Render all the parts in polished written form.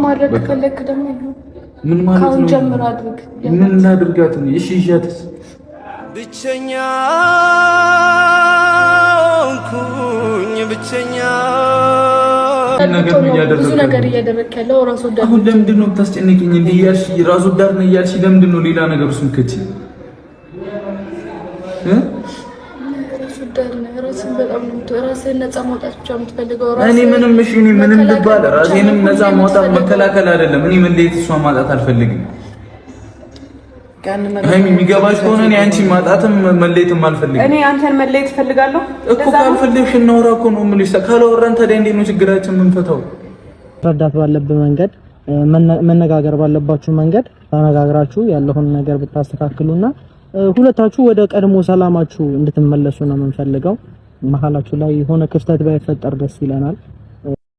ማድረግ ከፈለክ ደግሞ ምን ማለት ነው? ካሁን ጀምር አድርግ። ምን እናድርጋት? እሺ ይሻትስ ብቸኛ ኩኝ ብቸኛ ብዙ ነገር እያደረክ ያለው ራስ ወዳድ። አሁን ለምንድን ነው የምታስጨንቂኝ? እንዲህ እያልሽ ራስ ወዳድ ነው እያልሽ ለምንድን ነው ሌላ ነገር ውስጥ የምትከቺ? ራስህን ነፃ ማውጣት ብቻ የምትፈልገው እኔ ምንም እሺ፣ እኔ ምንም ልባል ራሴንም ነፃ ማውጣት መከላከል አይደለም። እኔ መለየት እሷ ማጣት አልፈልግም። ሃይሚ የሚገባሽ ከሆነ እኔ አንቺን ማጣትም መለየትም አልፈልግም። እኔ አንተን መለየት እፈልጋለሁ እኮ። ካልፈለግሽ እናውራ እኮ ነው የምልሽ። ካላወራን ታዲያ እንዴት ነው ችግራችን የምንፈታው? ረዳት ባለበት መንገድ መነጋገር ባለባችሁ መንገድ ተነጋግራችሁ ያለውን ነገር ብታስተካክሉና ሁለታችሁ ወደ ቀድሞ ሰላማችሁ እንድትመለሱ ነው የምንፈልገው። መሀላችሁ ላይ የሆነ ክፍተት ባይፈጠር ደስ ይለናል።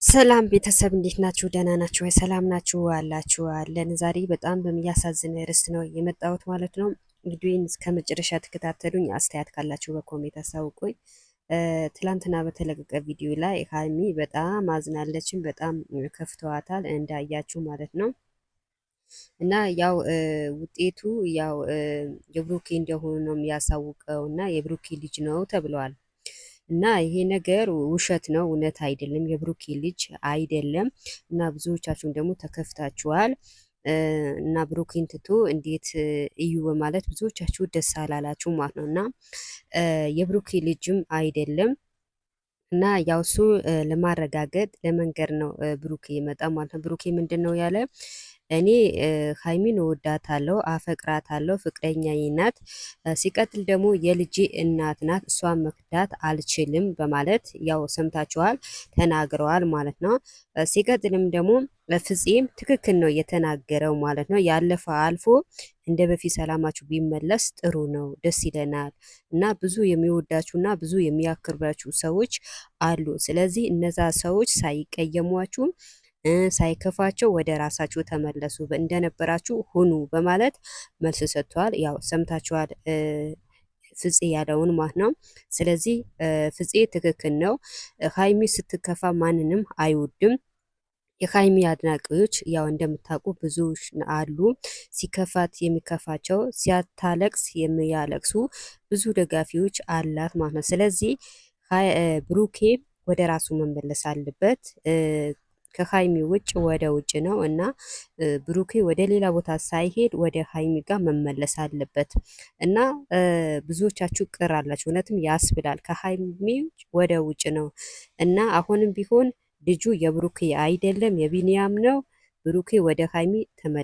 ሰላም ቤተሰብ እንዴት ናችሁ? ደህና ናችሁ? ሰላም ናችሁ አላችሁ አለን። ዛሬ በጣም በሚያሳዝን ርዕስ ነው የመጣሁት ማለት ነው። እንግዲህ እስከ መጨረሻ ተከታተሉኝ። አስተያየት ካላችሁ በኮሜንት አሳውቁኝ። ትላንትና በተለቀቀ ቪዲዮ ላይ ሃይሚ በጣም አዝናለችን፣ በጣም ከፍተዋታል እንዳያችሁ ማለት ነው። እና ያው ውጤቱ ያው የብሩኬ እንደሆነ ነው የሚያሳውቀው እና የብሩኬ ልጅ ነው ተብለዋል። እና ይሄ ነገር ውሸት ነው፣ እውነት አይደለም፣ የብሩኬ ልጅ አይደለም። እና ብዙዎቻችሁም ደግሞ ተከፍታችኋል። እና ብሩኬን ትቶ እንዴት እዩ በማለት ብዙዎቻችሁ ደስ አላላችሁ ማለት ነው። እና የብሩኬ ልጅም አይደለም። እና ያው እሱ ለማረጋገጥ ለመንገር ነው ብሩኬ የመጣ ማለት ነው። ብሩኬ ምንድን ነው ያለ? እኔ ሃይሚን እወዳታለሁ፣ አፈቅራታለሁ፣ ፍቅረኛዬ ናት። ሲቀጥል ደግሞ የልጄ እናት ናት፣ እሷን መክዳት አልችልም በማለት ያው ሰምታችኋል ተናግረዋል ማለት ነው። ሲቀጥልም ደግሞ ፍፄም ትክክል ነው የተናገረው ማለት ነው። ያለፈ አልፎ እንደ በፊት ሰላማችሁ ቢመለስ ጥሩ ነው፣ ደስ ይለናል። እና ብዙ የሚወዳችሁና ብዙ የሚያከብራችሁ ሰዎች አሉ። ስለዚህ እነዛ ሰዎች ሳይቀየሟችሁ ሳይከፋቸው ወደ ራሳችሁ ተመለሱ፣ እንደነበራችሁ ሁኑ በማለት መልስ ሰጥቷል። ያው ሰምታችኋል ፍፄ ያለውን ማለት ነው። ስለዚህ ፍፄ ትክክል ነው። ሃይሚ ስትከፋ ማንንም አይወድም። የሃይሚ አድናቂዎች ያው እንደምታውቁ ብዙ አሉ። ሲከፋት የሚከፋቸው፣ ሲያታለቅስ የሚያለቅሱ ብዙ ደጋፊዎች አላት ማለት ነው። ስለዚህ ብሩኬ ወደ ራሱ መመለስ አለበት። ከሃይሚ ውጭ ወደ ውጭ ነው እና ብሩኬ ወደ ሌላ ቦታ ሳይሄድ ወደ ሃይሚ ጋር መመለስ አለበት። እና ብዙዎቻችሁ ቅር አላችሁ፣ እውነትም ያስብላል። ከሃይሚ ወደ ውጭ ነው እና አሁንም ቢሆን ልጁ የብሩኬ አይደለም የቢኒያም ነው። ብሩኬ ወደ ሃይሚ ተመለሰ።